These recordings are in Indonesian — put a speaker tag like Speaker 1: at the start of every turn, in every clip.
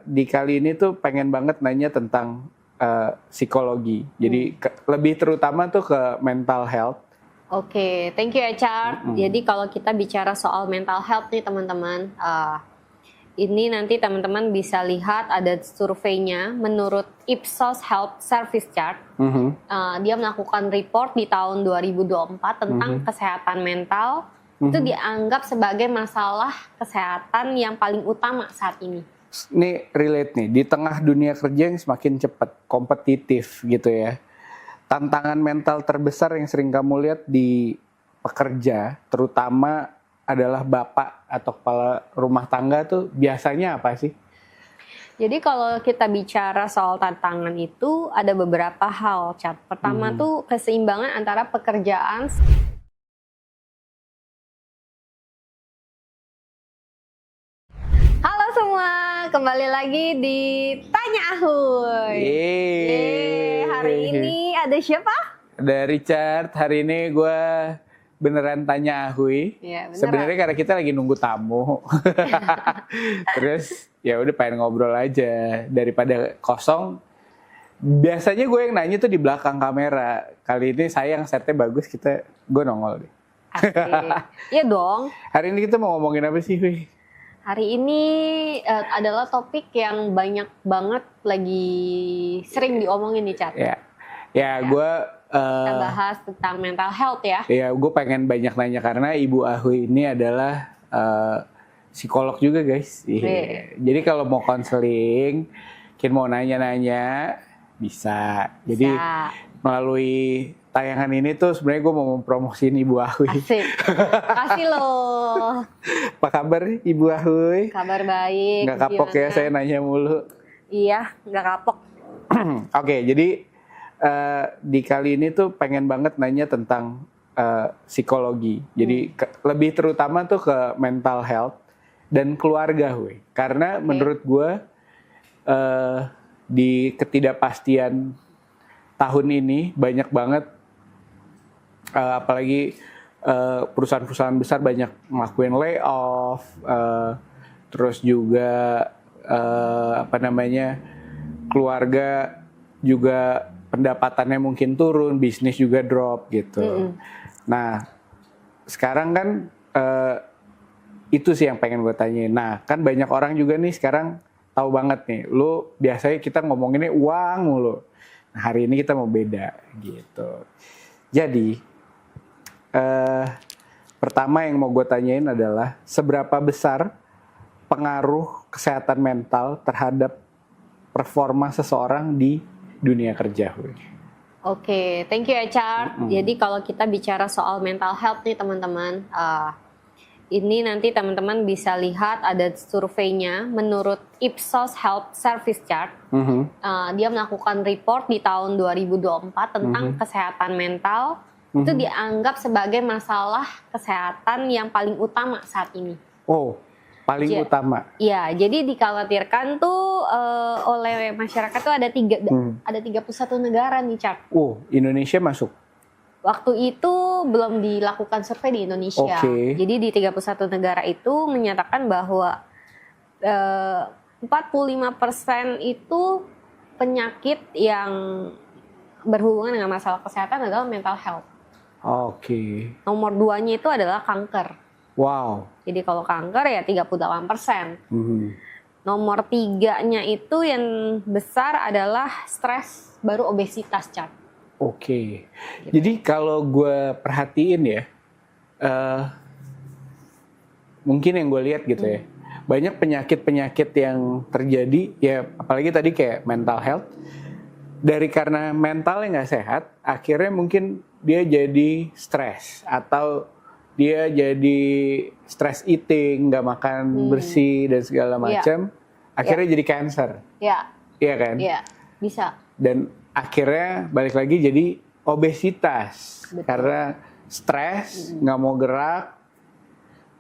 Speaker 1: di kali ini tuh pengen banget nanya tentang psikologi. Jadi lebih terutama tuh ke mental health.
Speaker 2: Oke, thank you ya Char. Jadi kalau kita bicara soal mental health nih teman-teman, ini nanti teman-teman bisa lihat ada surveinya menurut Ipsos Health Service Chart. Dia melakukan report di tahun 2024 tentang kesehatan mental. Itu dianggap sebagai masalah kesehatan yang paling utama saat ini.
Speaker 1: Ini relate nih, di tengah dunia kerja yang semakin cepat, kompetitif gitu ya. Tantangan mental terbesar yang sering kamu lihat di pekerja, terutama adalah bapak atau kepala rumah tangga tuh biasanya apa sih?
Speaker 2: Jadi kalau kita bicara soal tantangan itu ada beberapa hal, Chat. Pertama tuh keseimbangan antara pekerjaan. Halo semua, kembali lagi di Tanya Ahoy. Hari ini ada siapa?
Speaker 1: Ada Richard. Hari ini gue beneran tanya Ahoy.
Speaker 2: Ya,
Speaker 1: sebenarnya karena kita lagi nunggu tamu. Terus ya udah pengen ngobrol aja daripada kosong. Biasanya gue yang nanya tuh di belakang kamera. Kali ini sayang setnya bagus, gue nongol deh.
Speaker 2: Asik. Iya dong.
Speaker 1: Hari ini kita mau ngomongin apa sih, Huy?
Speaker 2: Hari ini adalah topik yang banyak banget lagi sering diomongin nih, Chat.
Speaker 1: Ya. Gue
Speaker 2: kita bahas tentang mental health ya.
Speaker 1: Ya, gue pengen banyak nanya karena Ibu Ahoy ini adalah psikolog juga, guys. Jadi kalau mau konseling, mungkin mau nanya-nanya, bisa. Jadi melalui tayangan ini tuh sebenarnya gue mau mempromosiin Ibu Ahoy.
Speaker 2: Asik. Kasih loh.
Speaker 1: Apa kabar Ibu Ahoy?
Speaker 2: Kabar baik.
Speaker 1: Nggak kapok gimana? Ya saya nanya mulu.
Speaker 2: Iya, nggak kapok.
Speaker 1: Oke, jadi di kali ini tuh pengen banget nanya tentang psikologi. Jadi lebih terutama tuh ke mental health dan keluarga, Huy. Karena menurut gue di ketidakpastian tahun ini banyak banget, apalagi perusahaan-perusahaan besar banyak ngelakuin layoff, terus juga keluarga juga pendapatannya mungkin turun, bisnis juga drop gitu. Nah, sekarang kan itu sih yang pengen gue tanyain. Nah, kan banyak orang juga nih sekarang tahu banget nih, lu biasanya kita ngomonginnya uang mulu. Nah, hari ini kita mau beda gitu. Jadi, pertama yang mau gue tanyain adalah seberapa besar pengaruh kesehatan mental terhadap performa seseorang di dunia kerja.
Speaker 2: Oke, thank you ya Char. Jadi kalau kita bicara soal mental health nih teman-teman, ini nanti teman-teman bisa lihat ada surveinya menurut Ipsos Health Service Chart. Dia melakukan report di tahun 2024 tentang kesehatan mental. Itu dianggap sebagai masalah kesehatan yang paling utama saat ini.
Speaker 1: Oh, paling utama.
Speaker 2: Iya, jadi dikhawatirkan tuh oleh masyarakat tuh ada 31 negara nih, Cak.
Speaker 1: Indonesia masuk.
Speaker 2: Waktu itu belum dilakukan survei di Indonesia. Jadi di 31 negara itu menyatakan bahwa 45% itu penyakit yang berhubungan dengan masalah kesehatan adalah mental health. Nomor 2-nya itu adalah kanker.
Speaker 1: Wow.
Speaker 2: Jadi kalau kanker ya 38%. Nomor 3-nya itu yang besar adalah stres, baru obesitas, Cak.
Speaker 1: Gitu. Jadi kalau gue perhatiin ya, mungkin yang gue lihat gitu ya, banyak penyakit-penyakit yang terjadi ya, apalagi tadi kayak mental health. Dari karena mentalnya nggak sehat, akhirnya mungkin dia jadi stres atau dia jadi stress eating, nggak makan bersih dan segala macam, akhirnya jadi cancer. Iya kan?
Speaker 2: Iya, bisa.
Speaker 1: Dan akhirnya balik lagi jadi obesitas. Betul. Karena stres, nggak mau gerak,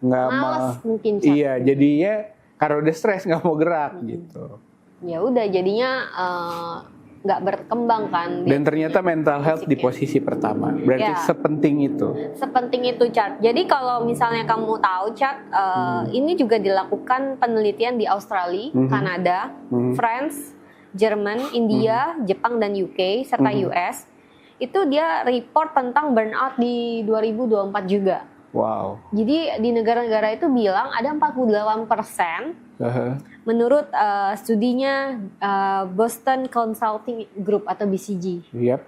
Speaker 1: nggak mau.
Speaker 2: Mungkin.
Speaker 1: Iya, jadinya karena udah stres nggak mau gerak gitu.
Speaker 2: Ya udah, jadinya nggak berkembang kan.
Speaker 1: Dan ternyata mental health di posisi pertama. Berarti
Speaker 2: Ya.
Speaker 1: sepenting itu.
Speaker 2: Sepenting itu, Chad. Jadi kalau misalnya kamu tahu, Chad, ini juga dilakukan penelitian di Australia, Kanada, France, Jerman, India, Jepang dan UK serta US. Itu dia report tentang burnout di 2024 juga.
Speaker 1: Wow.
Speaker 2: Jadi di negara-negara itu bilang ada 48% menurut studinya Boston Consulting Group atau BCG.
Speaker 1: Yep.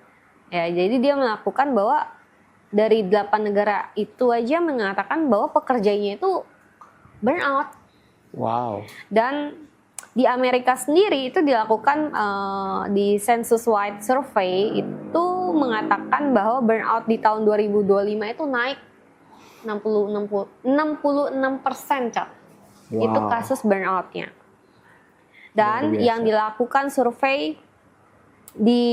Speaker 2: Ya, jadi dia melakukan bahwa dari 8 negara itu aja mengatakan bahwa pekerjanya itu burnout.
Speaker 1: Wow.
Speaker 2: Dan di Amerika sendiri itu dilakukan di Census Wide Survey itu mengatakan bahwa burnout di tahun 2025 itu naik 66%, Cak.
Speaker 1: Wow.
Speaker 2: Itu kasus burnout-nya. Dan yang dilakukan survei di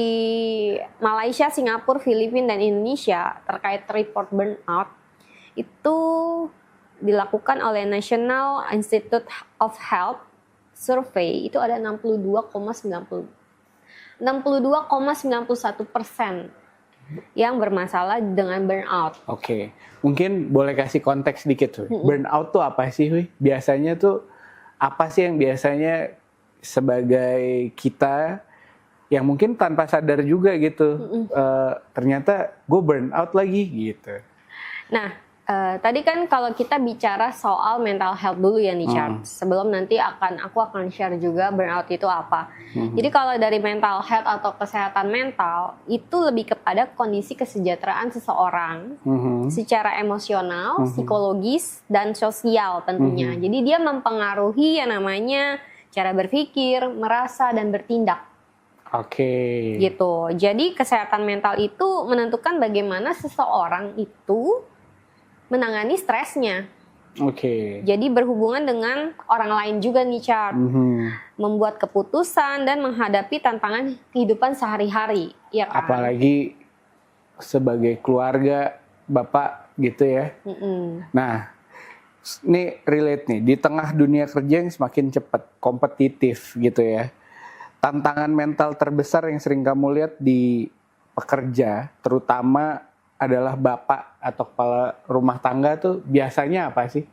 Speaker 2: Malaysia, Singapura, Filipina, dan Indonesia terkait report burnout itu dilakukan oleh National Institute of Health Survey, itu ada 62,91% yang bermasalah dengan burnout.
Speaker 1: Oke. Mungkin boleh kasih konteks dikit tuh. Burnout tuh apa sih, Hui? Biasanya tuh apa sih yang biasanya sebagai kita yang mungkin tanpa sadar juga gitu, ternyata gue burnout lagi gitu.
Speaker 2: Nah, tadi kan kalau kita bicara soal mental health dulu ya nih, Char. Sebelum nanti aku akan share juga burnout itu apa. Jadi kalau dari mental health atau kesehatan mental itu lebih kepada kondisi kesejahteraan seseorang secara emosional, psikologis, dan sosial tentunya. Jadi dia mempengaruhi yang namanya cara berpikir, merasa, dan bertindak.
Speaker 1: Oke.
Speaker 2: Gitu. Jadi kesehatan mental itu menentukan bagaimana seseorang itu menangani stresnya.
Speaker 1: Oke.
Speaker 2: Jadi berhubungan dengan orang lain juga nih, Char. Membuat keputusan dan menghadapi tantangan kehidupan sehari-hari. Ya kan?
Speaker 1: Apalagi sebagai keluarga, bapak gitu ya. Nah, ini relate nih. Di tengah dunia kerja yang semakin cepat, kompetitif gitu ya. Tantangan mental terbesar yang sering kamu lihat di pekerja, terutama adalah bapak atau kepala rumah tangga tuh biasanya apa sih?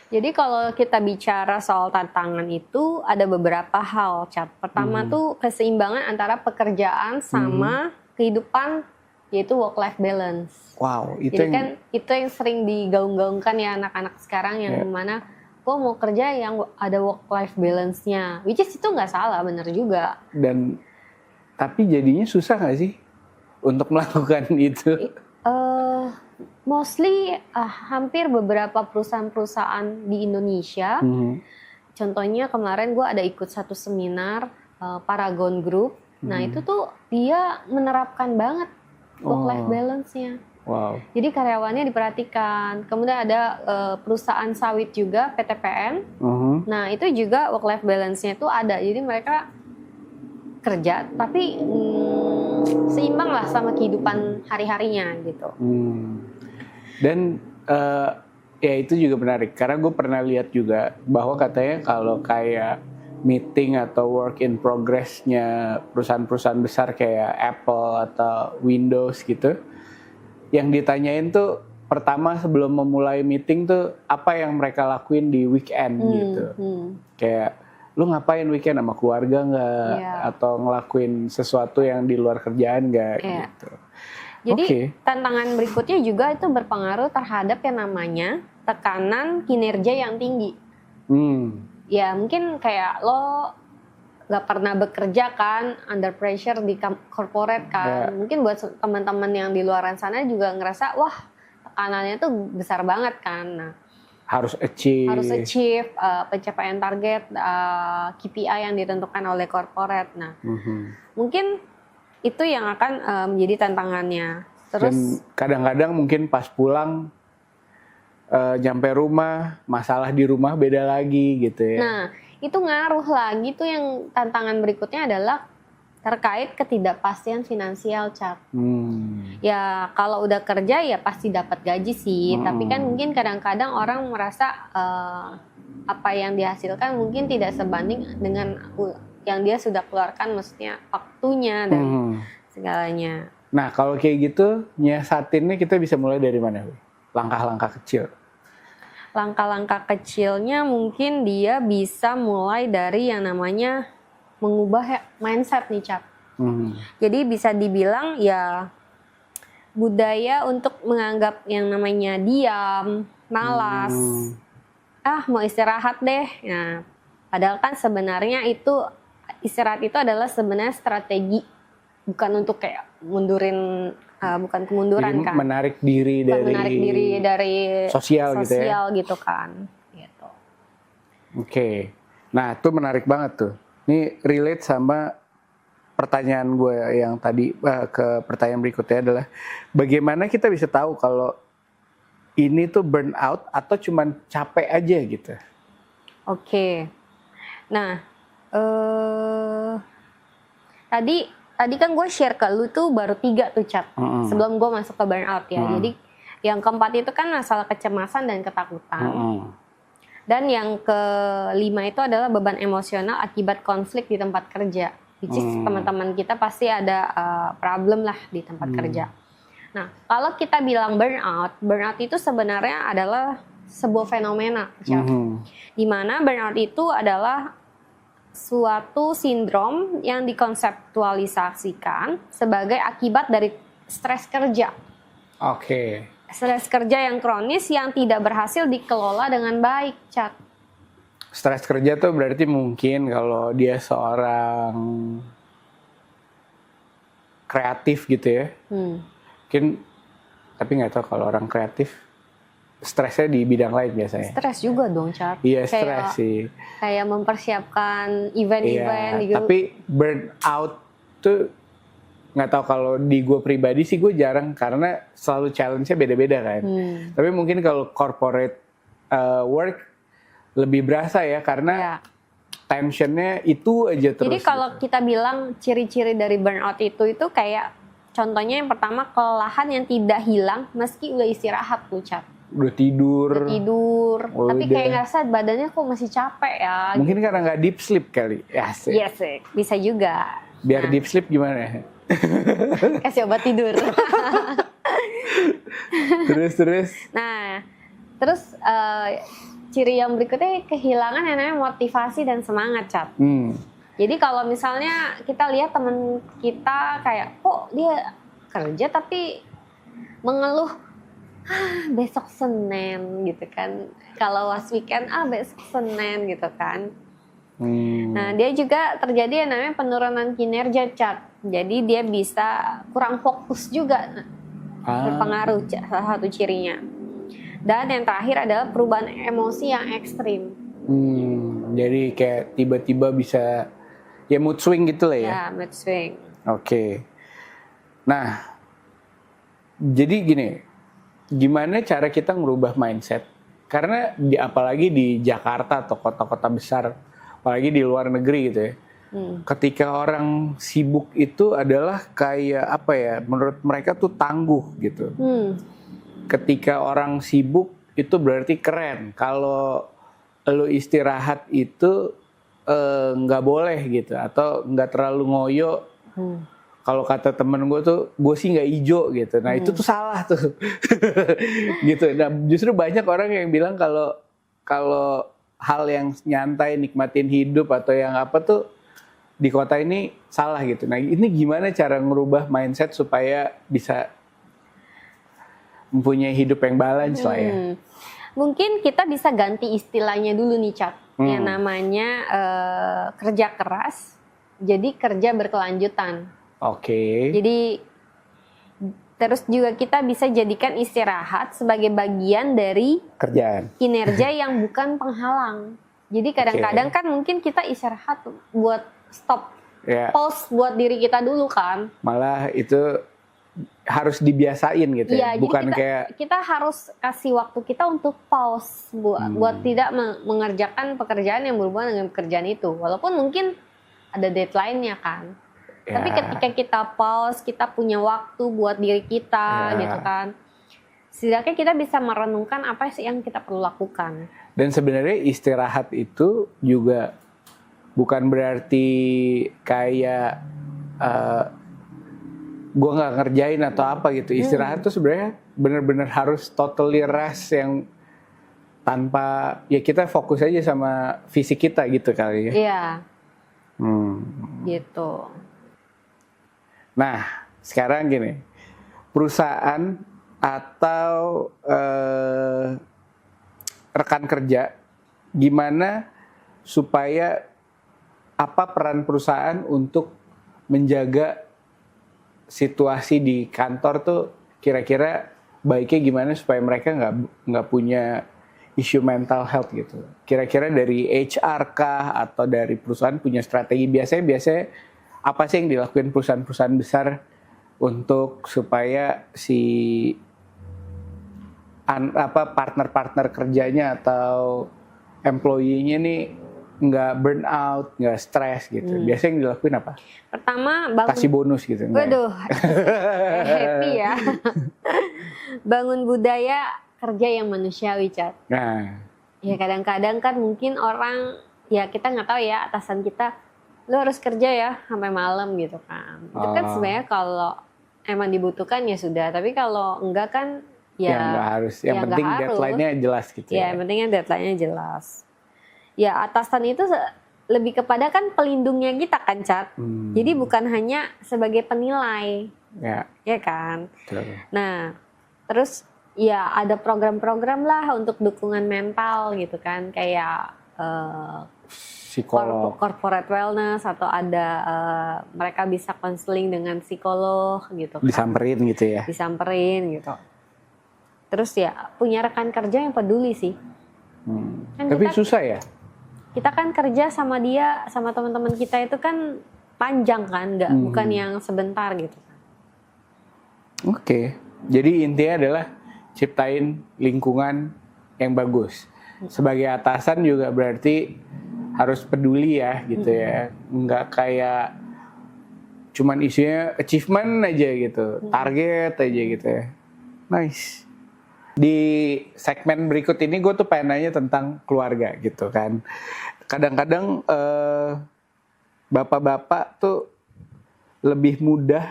Speaker 2: Jadi kalau kita bicara soal tantangan itu ada beberapa hal, Cat. Pertama tuh keseimbangan antara pekerjaan sama kehidupan, yaitu work-life balance.
Speaker 1: Wow,
Speaker 2: Jadi kan itu yang sering digaung-gaungkan ya anak-anak sekarang yang mana gue mau kerja yang ada work-life balance-nya. Which is itu nggak salah, bener juga.
Speaker 1: Dan tapi jadinya susah nggak sih untuk melakukan itu?
Speaker 2: Mostly hampir beberapa perusahaan-perusahaan di Indonesia. Contohnya kemarin gue ada ikut satu seminar Paragon Group. Nah itu tuh dia menerapkan banget work-life balance-nya.
Speaker 1: Wow.
Speaker 2: Jadi karyawannya diperhatikan. Kemudian ada perusahaan sawit juga, PTPN. Nah itu juga work-life balance-nya itu ada. Jadi mereka kerja, tapi seimbang lah sama kehidupan hari-harinya gitu.
Speaker 1: Dan ya itu juga menarik. Karena gue pernah lihat juga bahwa katanya kalau kayak meeting atau work in progress-nya perusahaan-perusahaan besar kayak Apple atau Windows gitu, yang ditanyain tuh pertama sebelum memulai meeting tuh apa yang mereka lakuin di weekend gitu. Kayak lu ngapain weekend sama keluarga nggak? Atau ngelakuin sesuatu yang di luar kerjaan nggak gitu.
Speaker 2: Jadi tantangan berikutnya juga itu berpengaruh terhadap yang namanya tekanan kinerja yang tinggi. Ya mungkin kayak lo gak pernah bekerja kan under pressure di corporate kan. Mungkin buat teman-teman yang di luar sana juga ngerasa wah tekanannya tuh besar banget kan. Nah,
Speaker 1: harus achieve
Speaker 2: pencapaian target KPI yang ditentukan oleh corporate. Nah, mungkin itu yang akan menjadi tantangannya. Terus
Speaker 1: dan kadang-kadang mungkin pas pulang nyampe rumah, masalah di rumah beda lagi gitu ya.
Speaker 2: Nah, itu ngaruh lagi tuh yang tantangan berikutnya adalah terkait ketidakpastian finansial, Cak. Ya kalau udah kerja ya pasti dapat gaji sih, tapi kan mungkin kadang-kadang orang merasa apa yang dihasilkan mungkin tidak sebanding dengan yang dia sudah keluarkan, maksudnya waktunya dan segalanya.
Speaker 1: Nah, kalau kayak gitu, nyiasatinnya kita bisa mulai dari mana, Wi? Langkah-langkah kecil.
Speaker 2: Langkah-langkah kecilnya mungkin dia bisa mulai dari yang namanya mengubah mindset nih, Cap. Jadi bisa dibilang ya budaya untuk menganggap yang namanya diam, malas, mau istirahat deh. Nah, padahal kan sebenarnya itu istirahat itu adalah sebenarnya strategi, bukan untuk kayak mundurin, bukan kemunduran.
Speaker 1: Jadi
Speaker 2: kan.
Speaker 1: Menarik diri dari sosial
Speaker 2: gitu kan. Gitu.
Speaker 1: Oke. Nah, itu menarik banget tuh. Ini relate sama pertanyaan gue yang tadi ke pertanyaan berikutnya adalah bagaimana kita bisa tahu kalau ini tuh burnout atau cuman capek aja gitu.
Speaker 2: Oke. Nah, tadi kan gue share ke lu tuh baru 3 tuh, Cap. Sebelum gue masuk ke burnout ya. Jadi yang keempat itu kan masalah kecemasan dan ketakutan. Dan yang kelima itu adalah beban emosional akibat konflik di tempat kerja. Which is teman-teman kita pasti ada problem lah di tempat kerja. Nah, kalau kita bilang burnout itu sebenarnya adalah sebuah fenomena, di mana burnout itu adalah suatu sindrom yang dikonseptualisasikan sebagai akibat dari stres kerja.
Speaker 1: Oke.
Speaker 2: Stres kerja yang kronis yang tidak berhasil dikelola dengan baik, Chat.
Speaker 1: Stres kerja tuh berarti mungkin kalau dia seorang kreatif gitu ya. Mungkin, tapi nggak tahu kalau orang kreatif stresnya di bidang lain biasanya.
Speaker 2: Stres juga dong, Chat.
Speaker 1: Iya, stres sih.
Speaker 2: Kayak mempersiapkan event-event.
Speaker 1: Iya, tapi burnout tuh nggak tahu kalau di gue pribadi sih gue jarang karena selalu challenge-nya beda-beda kan. Tapi mungkin kalau corporate work lebih berasa ya karena tensionnya itu aja terus.
Speaker 2: Jadi kalau kita bilang ciri-ciri dari burnout itu kayak contohnya yang pertama kelelahan yang tidak hilang meski udah istirahat tuh, Cat.
Speaker 1: Udah tidur.
Speaker 2: Tapi kayak ngerasa badannya kok masih capek ya.
Speaker 1: Mungkin karena nggak deep sleep kali. Ya sih.
Speaker 2: Iya sih, bisa juga.
Speaker 1: Biar deep sleep gimana?
Speaker 2: Kasih obat tidur.
Speaker 1: terus.
Speaker 2: Nah, terus ciri yang berikutnya kehilangan yang namanya motivasi dan semangat, Cat. Jadi kalau misalnya kita lihat teman kita kayak kok dia kerja tapi mengeluh besok Senin gitu kan. Kalau was weekend besok Senin gitu kan. Nah, dia juga terjadi yang namanya penurunan kinerja, Cat. Jadi dia bisa kurang fokus juga, berpengaruh salah satu cirinya. Dan yang terakhir adalah perubahan emosi yang ekstrim.
Speaker 1: Jadi kayak tiba-tiba bisa ya mood swing gitu lah ya.
Speaker 2: Ya, mood swing.
Speaker 1: Oke. Nah, jadi gini, gimana cara kita merubah mindset? Karena apalagi di Jakarta atau kota-kota besar, apalagi di luar negeri gitu ya. Ketika orang sibuk itu adalah kayak apa ya? Menurut mereka tuh tangguh gitu. Ketika orang sibuk itu berarti keren. Kalau lo istirahat itu nggak boleh gitu atau nggak terlalu ngoyo. Kalau kata temen gue tuh, gue sih nggak ijo gitu. Nah itu tuh salah tuh, gitu. Nah justru banyak orang yang bilang kalau hal yang nyantai, nikmatin hidup atau yang apa tuh di kota ini salah gitu. Nah ini gimana cara ngerubah mindset supaya bisa mempunyai hidup yang balance lah ya?
Speaker 2: Mungkin kita bisa ganti istilahnya dulu nih, Cat. Yang namanya kerja keras, jadi kerja berkelanjutan.
Speaker 1: Oke.
Speaker 2: Jadi terus juga kita bisa jadikan istirahat sebagai bagian dari
Speaker 1: kerjaan,
Speaker 2: kinerja yang bukan penghalang. Jadi kadang-kadang kan mungkin kita istirahat buat stop, pause buat diri kita dulu kan.
Speaker 1: Malah itu harus dibiasain gitu ya, bukan
Speaker 2: kita harus kasih waktu kita untuk pause buat tidak mengerjakan pekerjaan yang berhubungan dengan pekerjaan itu, walaupun mungkin ada deadline-nya kan. Tapi ketika kita pause, kita punya waktu buat diri kita gitu kan. Setidaknya kita bisa merenungkan apa sih yang kita perlu lakukan.
Speaker 1: Dan sebenarnya istirahat itu juga bukan berarti kayak gue nggak ngerjain atau apa gitu. Istirahat tuh sebenarnya benar-benar harus totally rest yang tanpa ya kita fokus aja sama fisik kita gitu kali ya.
Speaker 2: Iya. Gitu.
Speaker 1: Nah, sekarang gini, perusahaan atau rekan kerja, gimana supaya apa peran perusahaan untuk menjaga situasi di kantor tuh kira-kira baiknya gimana supaya mereka nggak punya isu mental health gitu. Kira-kira dari HR kah atau dari perusahaan punya strategi biasanya apa sih yang dilakukan perusahaan-perusahaan besar untuk supaya si partner-partner kerjanya atau employee-nya nih nggak burn out, nggak stres gitu. Biasanya yang dilakuin apa?
Speaker 2: Pertama
Speaker 1: Kasih bonus gitu.
Speaker 2: Waduh, happy ya. Bangun budaya kerja yang manusiawi, Chat.
Speaker 1: Nah,
Speaker 2: Ya kadang-kadang kan mungkin orang, ya kita nggak tahu ya atasan kita, lu harus kerja ya sampai malam gitu kan. Itu kan sebenarnya kalau emang dibutuhkan ya sudah, tapi kalau enggak kan ya
Speaker 1: nggak harus. Yang penting deadline-nya jelas gitu
Speaker 2: ya. Yang pentingnya deadline-nya jelas. Ya atasan itu lebih kepada kan pelindungnya kita kan, Cat. Jadi bukan hanya sebagai penilai. Ya kan?
Speaker 1: Betul.
Speaker 2: Nah, terus ya ada program-program lah untuk dukungan mental gitu kan, kayak
Speaker 1: psikolog,
Speaker 2: corporate wellness, atau ada mereka bisa konseling dengan psikolog gitu kan.
Speaker 1: Disamperin gitu ya.
Speaker 2: Disamperin gitu. Terus ya punya rekan kerja yang peduli sih. Kan
Speaker 1: tapi susah ya?
Speaker 2: Kita kan kerja sama dia, sama teman-teman kita itu kan panjang kan, bukan yang sebentar gitu.
Speaker 1: Oke. Jadi intinya adalah ciptain lingkungan yang bagus. Sebagai atasan juga berarti harus peduli ya gitu ya. Nggak kayak cuman isunya achievement aja gitu, target aja gitu ya. Nice. Di segmen berikut ini gue tuh pengen nanya tentang keluarga gitu kan. Kadang-kadang bapak-bapak tuh lebih mudah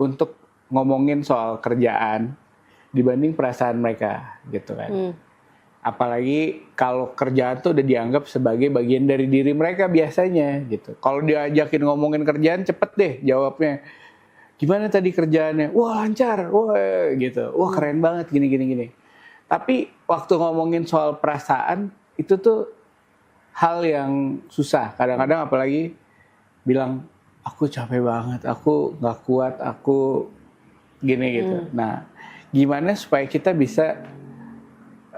Speaker 1: untuk ngomongin soal kerjaan dibanding perasaan mereka gitu kan. Apalagi kalau kerjaan tuh udah dianggap sebagai bagian dari diri mereka biasanya gitu. Kalau diajakin ngomongin kerjaan cepet deh jawabnya. Gimana tadi kerjaannya? Wah lancar, wah gitu. Wah keren banget gini. Tapi waktu ngomongin soal perasaan itu tuh hal yang susah. Kadang-kadang apalagi bilang aku capek banget, aku nggak kuat, aku gini gitu. Nah, gimana supaya kita bisa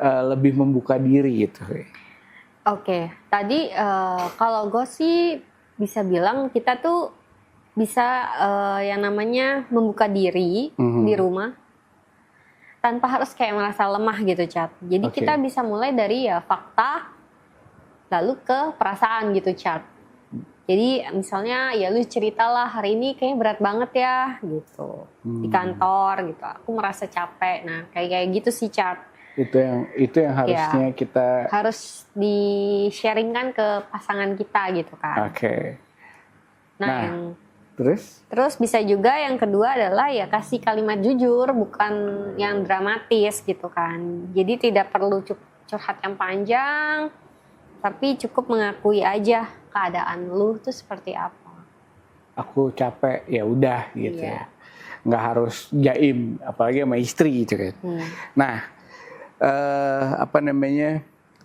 Speaker 1: lebih membuka diri gitu?
Speaker 2: Oke, tadi kalau gue sih bisa bilang kita tuh bisa yang namanya membuka diri di rumah tanpa harus kayak merasa lemah gitu, Chat. Jadi kita bisa mulai dari ya fakta, lalu ke perasaan gitu, Chat. Jadi misalnya ya lu ceritalah hari ini kayaknya berat banget ya gitu di kantor gitu. Aku merasa capek. Nah kayak gitu sih, Chat.
Speaker 1: Itu yang harusnya kita
Speaker 2: harus di-sharingkan ke pasangan kita gitu kan.
Speaker 1: Oke.
Speaker 2: Nah
Speaker 1: terus
Speaker 2: bisa juga yang kedua adalah ya kasih kalimat jujur, bukan yang dramatis gitu kan. Jadi tidak perlu curhat yang panjang, tapi cukup mengakui aja keadaan lu tuh seperti apa.
Speaker 1: Aku capek, ya udah gitu. Nggak harus jaim, apalagi sama istri gitu kan. Nah,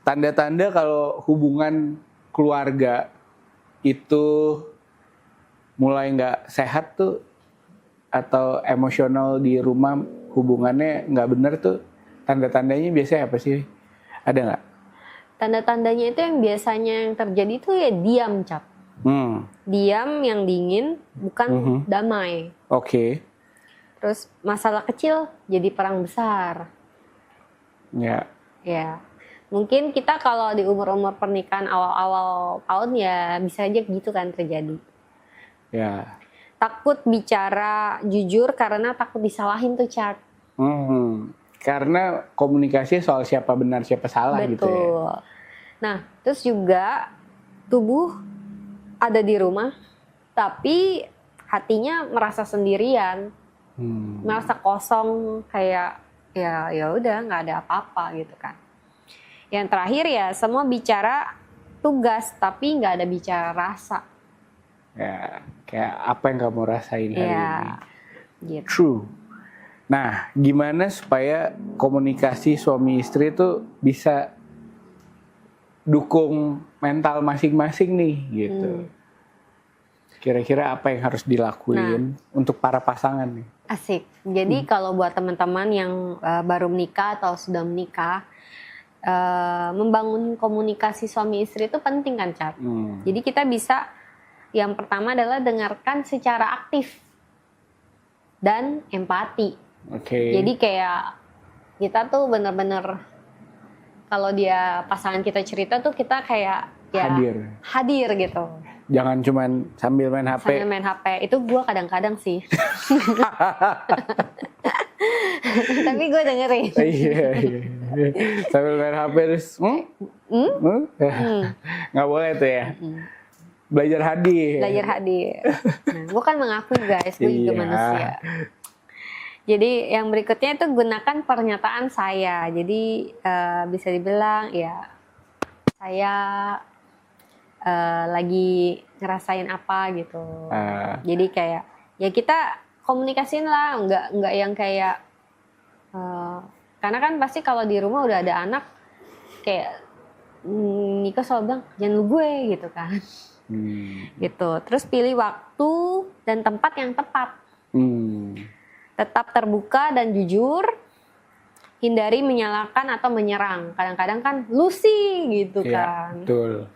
Speaker 1: tanda-tanda kalau hubungan keluarga itu mulai nggak sehat tuh, atau emosional di rumah hubungannya nggak bener tuh, tanda-tandanya biasanya apa sih? Ada nggak?
Speaker 2: Tanda-tandanya itu yang biasanya yang terjadi itu ya diam, Cap. Diam yang dingin, bukan damai.
Speaker 1: Oke.
Speaker 2: Terus masalah kecil jadi perang besar.
Speaker 1: Ya.
Speaker 2: Mungkin kita kalau di umur-umur pernikahan awal-awal tahun ya bisa aja gitu kan terjadi.
Speaker 1: Ya.
Speaker 2: Takut bicara jujur karena takut disalahin tuh, Chat.
Speaker 1: Karena komunikasi soal siapa benar siapa salah. Betul. Gitu ya.
Speaker 2: Nah, terus juga tubuh ada di rumah, tapi hatinya merasa sendirian, merasa kosong, kayak ya udah nggak ada apa-apa gitu kan. Yang terakhir ya semua bicara tugas, tapi nggak ada bicara rasa.
Speaker 1: Ya, kayak apa yang kamu rasain hari ini.
Speaker 2: Gitu.
Speaker 1: True. Nah, gimana supaya komunikasi suami istri itu bisa dukung mental masing-masing nih gitu. Kira-kira apa yang harus dilakuin untuk para pasangan nih?
Speaker 2: Asik. Jadi kalau buat teman-teman yang baru menikah atau sudah menikah, membangun komunikasi suami istri itu penting kan, Cat? Jadi kita bisa, yang pertama adalah dengarkan secara aktif dan empati. Jadi kayak kita tuh bener-bener kalau dia pasangan kita cerita tuh kita kayak ya hadir gitu.
Speaker 1: Jangan cuman sambil main HP.
Speaker 2: Sambil main HP. Itu gue kadang-kadang sih. Tapi gue dengerin.
Speaker 1: Iya. Sambil main HP terus nggak boleh tuh ya. Belajar hadir. Nah, gue kan mengaku guys, gue juga manusia. Jadi yang berikutnya itu gunakan pernyataan saya. Jadi bisa dibilang ya saya lagi ngerasain apa gitu. Jadi kayak ya kita komunikasiin lah, nggak yang kayak karena kan pasti kalau di rumah udah ada anak kayak Niko selalu bilang jangan lu gue gitu kan. Gitu. Terus pilih waktu dan tempat yang tepat. Tetap terbuka dan jujur, hindari menyalahkan atau menyerang. Kadang-kadang kan lu sih gitu kan. Betul.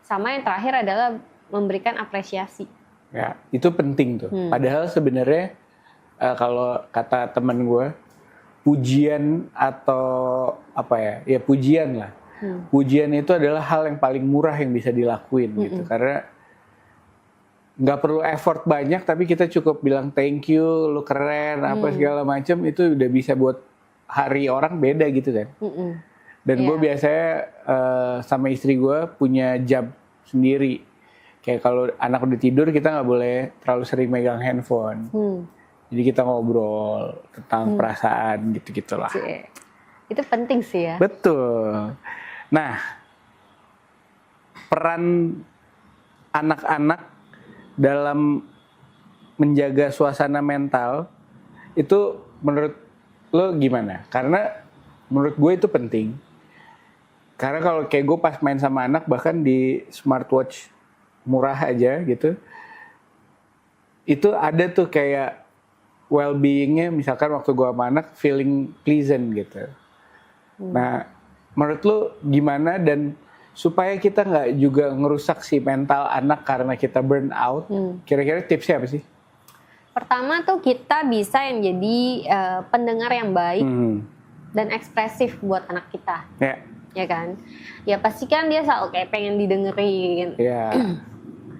Speaker 2: Sama yang terakhir adalah memberikan apresiasi.
Speaker 1: Ya, itu penting tuh. Padahal sebenarnya kalau kata teman gue, pujian atau apa ya pujian lah. Pujian itu adalah hal yang paling murah yang bisa dilakuin gitu. Karena nggak perlu effort banyak, tapi kita cukup bilang thank you, lu keren, apa segala macam, itu udah bisa buat hari orang beda gitu kan. Dan gue biasanya sama istri gue punya jam sendiri. Kayak kalau anak udah tidur kita nggak boleh terlalu sering megang handphone. Jadi kita ngobrol tentang perasaan gitu-gitulah.
Speaker 2: Itu penting sih ya.
Speaker 1: Betul. Nah, peran anak-anak dalam menjaga suasana mental itu menurut lo gimana? Karena menurut gue itu penting. Karena kalau kayak gue pas main sama anak, bahkan di smartwatch murah aja gitu, itu ada tuh kayak well-beingnya, misalkan waktu gue sama anak feeling pleasant gitu. Nah, menurut lo gimana, dan supaya kita nggak juga ngerusak si mental anak karena kita burn out, kira-kira tipsnya apa sih?
Speaker 2: Pertama tuh kita bisa yang jadi pendengar yang baik dan ekspresif buat anak kita. Ya kan? Ya pasti kan dia selalu kayak pengen didengerin.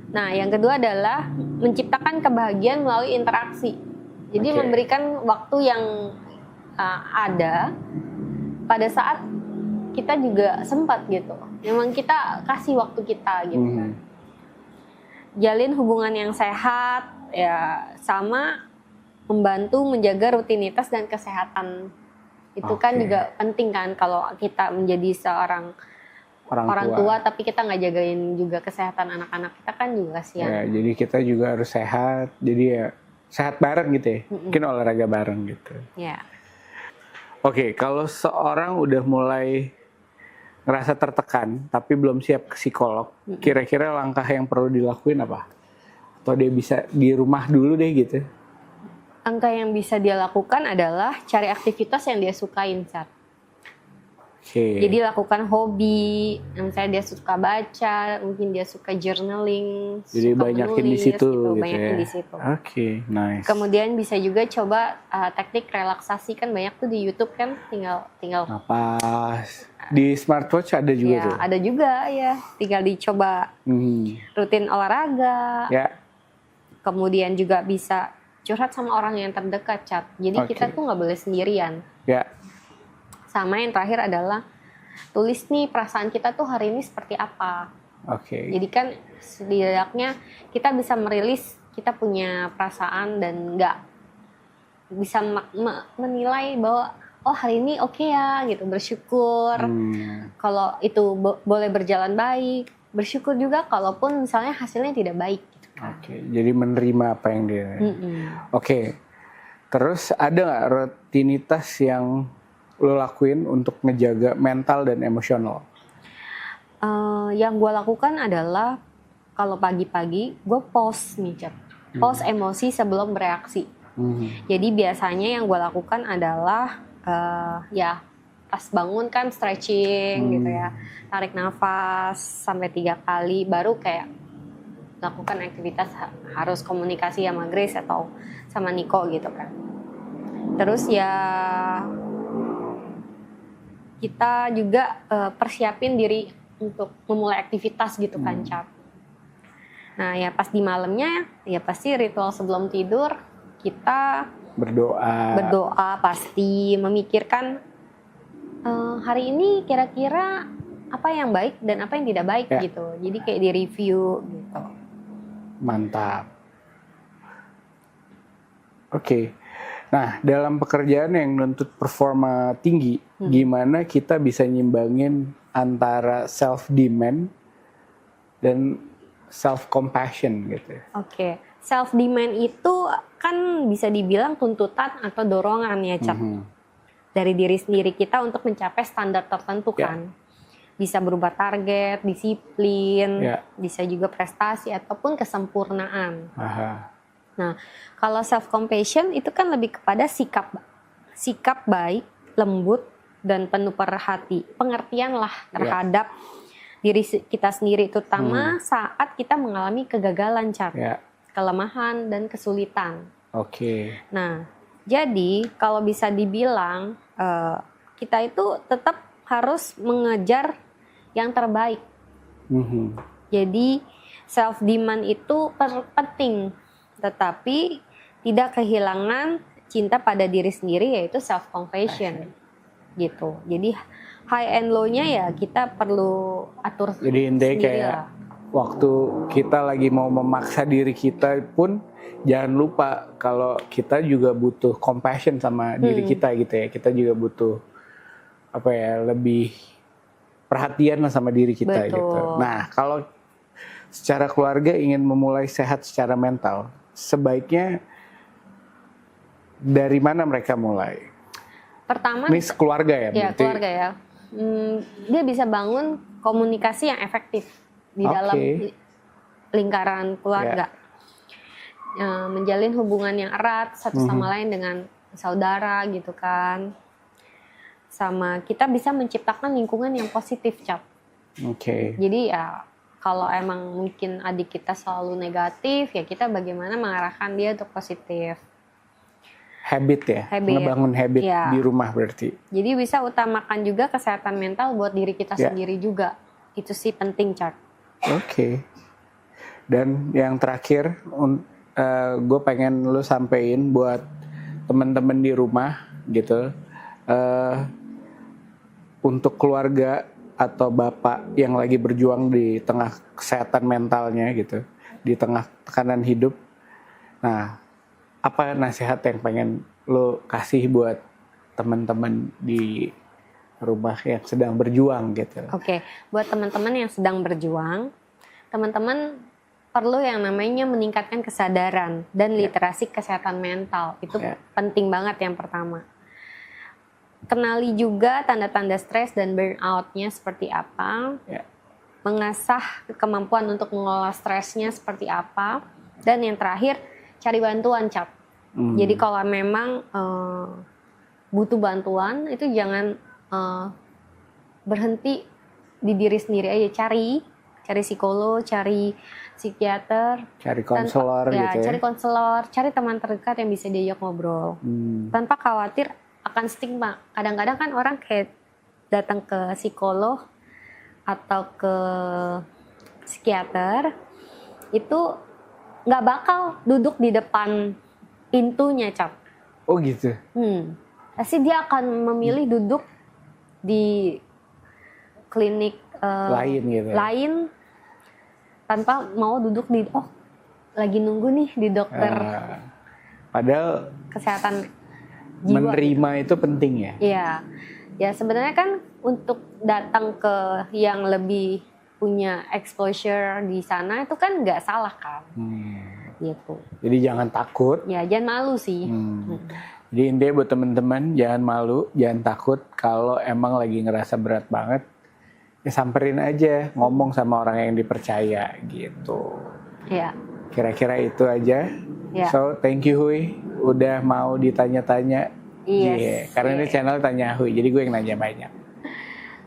Speaker 2: Nah, yang kedua adalah menciptakan kebahagiaan melalui interaksi. Jadi memberikan waktu yang ada pada saat kita juga sempat gitu. Memang kita kasih waktu kita gitu kan. Jalin hubungan yang sehat ya, sama membantu menjaga rutinitas dan kesehatan. Itu kan juga penting kan kalau kita menjadi seorang orang tua tapi kita nggak jagain juga kesehatan anak-anak kita kan juga kasihan.
Speaker 1: Ya, jadi kita juga harus sehat. Jadi ya sehat bareng gitu ya. Mungkin olahraga bareng gitu.
Speaker 2: Ya.
Speaker 1: Oke, kalau seorang udah mulai ngerasa tertekan tapi belum siap ke psikolog, kira-kira langkah yang perlu dilakuin apa? Atau dia bisa di rumah dulu deh gitu?
Speaker 2: Langkah yang bisa dia lakukan adalah cari aktivitas yang dia sukain, Cat. Jadi lakukan hobi, misalnya dia suka baca, mungkin dia suka journaling,
Speaker 1: jadi
Speaker 2: suka
Speaker 1: banyakin
Speaker 2: menulis,
Speaker 1: di situ gitu
Speaker 2: banyakin
Speaker 1: ya.
Speaker 2: di situ.
Speaker 1: Nice.
Speaker 2: Kemudian bisa juga coba teknik relaksasi, kan banyak tuh di YouTube kan, tinggal
Speaker 1: napas. Di smartwatch ada juga tuh.
Speaker 2: Ada juga ya, tinggal dicoba rutin olahraga. Kemudian juga bisa curhat sama orang yang terdekat, Cat. Jadi kita tuh nggak boleh sendirian. Sama yang terakhir adalah tulis nih perasaan kita tuh hari ini seperti apa.
Speaker 1: Oke.
Speaker 2: Jadi kan setidaknya kita bisa merilis kita punya perasaan dan nggak bisa menilai bahwa oh hari ini oke ya gitu, bersyukur kalau itu boleh berjalan baik, bersyukur juga kalaupun misalnya hasilnya tidak baik gitu kan.
Speaker 1: Oke, jadi menerima apa yang dia. Oke. Terus ada nggak rutinitas yang lo lakuin untuk ngejaga mental dan emosional?
Speaker 2: Yang gue lakukan adalah kalau pagi-pagi gue pause nih, Cap. Pause emosi sebelum bereaksi. Jadi biasanya yang gue lakukan adalah ya pas bangun kan stretching gitu ya, tarik nafas sampai 3 kali, baru kayak lakukan aktivitas harus komunikasi sama Grace atau sama Niko gitu kan. Terus ya kita juga persiapin diri untuk memulai aktivitas gitu kan, Cap. Nah ya pas di malamnya ya pasti ritual sebelum tidur kita berdoa pasti memikirkan hari ini kira-kira apa yang baik dan apa yang tidak baik gitu. Jadi kayak di review gitu.
Speaker 1: Mantap. Oke. Nah, dalam pekerjaan yang menuntut performa tinggi, gimana kita bisa nyimbangin antara self demand dan self compassion gitu? Oke.
Speaker 2: Self demand itu kan bisa dibilang tuntutan atau dorongan ya, Cap. Dari diri sendiri kita untuk mencapai standar tertentu kan. Bisa berupa target, disiplin, bisa juga prestasi ataupun kesempurnaan. Nah, kalau self compassion itu kan lebih kepada sikap baik, lembut dan penuh perhati, pengertian lah terhadap diri kita sendiri, terutama saat kita mengalami kegagalan, Cap, kelemahan dan kesulitan.
Speaker 1: Oke.
Speaker 2: Nah, jadi kalau bisa dibilang kita itu tetap harus mengejar yang terbaik. Jadi self demand itu penting, tetapi tidak kehilangan cinta pada diri sendiri, yaitu self compassion gitu. Jadi high and low-nya ya kita perlu atur.
Speaker 1: Jadi intinya kayak waktu kita lagi mau memaksa diri kita pun jangan lupa kalau kita juga butuh compassion sama diri kita gitu ya. Kita juga butuh apa ya, lebih perhatian sama diri kita.
Speaker 2: Betul.
Speaker 1: Gitu. Nah, kalau secara keluarga ingin memulai sehat secara mental, sebaiknya dari mana mereka mulai?
Speaker 2: Pertama,
Speaker 1: ini keluarga ya?
Speaker 2: Ya, keluarga ya. Dia bisa bangun komunikasi yang efektif di dalam lingkaran keluarga. Menjalin hubungan yang erat satu sama lain dengan saudara gitu kan. Sama kita bisa menciptakan lingkungan yang positif, Cap. Jadi ya kalau emang mungkin adik kita selalu negatif, ya kita bagaimana mengarahkan dia untuk positif.
Speaker 1: Habit ya, ngebangun habit di rumah berarti.
Speaker 2: Jadi bisa utamakan juga kesehatan mental buat diri kita sendiri juga. Itu sih penting, Cap.
Speaker 1: Oke. Dan yang terakhir, gue pengen lu sampein buat teman-teman di rumah gitu, untuk keluarga atau bapak yang lagi berjuang di tengah kesehatan mentalnya gitu, di tengah tekanan hidup. Nah, apa nasihat yang pengen lo kasih buat teman-teman di rumah yang sedang berjuang gitu?
Speaker 2: Oke, buat teman-teman yang sedang berjuang, teman-teman perlu yang namanya meningkatkan kesadaran dan literasi kesehatan mental. Itu penting banget yang pertama. Kenali juga tanda-tanda stres dan burnout-nya seperti apa. Mengasah kemampuan untuk mengelola stresnya seperti apa. Dan yang terakhir, cari bantuan, Cap. Jadi kalau memang butuh bantuan, itu jangan berhenti di diri sendiri aja. Cari psikolog, cari psikiater,
Speaker 1: cari konselor gitu ya.
Speaker 2: Cari konselor, cari teman terdekat yang bisa diajak ngobrol. Tanpa khawatir akan stigma. Kadang-kadang kan orang kayak datang ke psikolog atau ke psikiater itu nggak bakal duduk di depan pintunya, Cap.
Speaker 1: Oh gitu.
Speaker 2: Pasti dia akan memilih duduk di klinik
Speaker 1: lain gitu.
Speaker 2: Lain tanpa mau duduk di lagi nunggu nih di dokter
Speaker 1: Padahal
Speaker 2: kesehatan jiwa.
Speaker 1: menerima itu penting ya.
Speaker 2: Iya. Ya sebenarnya kan untuk datang ke yang lebih punya exposure di sana itu kan nggak salah kan. Gitu.
Speaker 1: Jadi jangan takut.
Speaker 2: Ya jangan malu sih.
Speaker 1: Jadi intinya buat teman-teman jangan malu, jangan takut kalau emang lagi ngerasa berat banget. Ya samperin aja, ngomong sama orang yang dipercaya gitu.
Speaker 2: Iya.
Speaker 1: Kira-kira itu aja.
Speaker 2: Ya.
Speaker 1: So thank you Huy, udah mau ditanya-tanya.
Speaker 2: Yes.
Speaker 1: Yeah, karena ini channel Tanya Huy, jadi gue yang nanya banyak.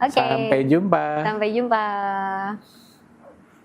Speaker 2: Oke.
Speaker 1: Sampai jumpa.
Speaker 2: Sampai jumpa.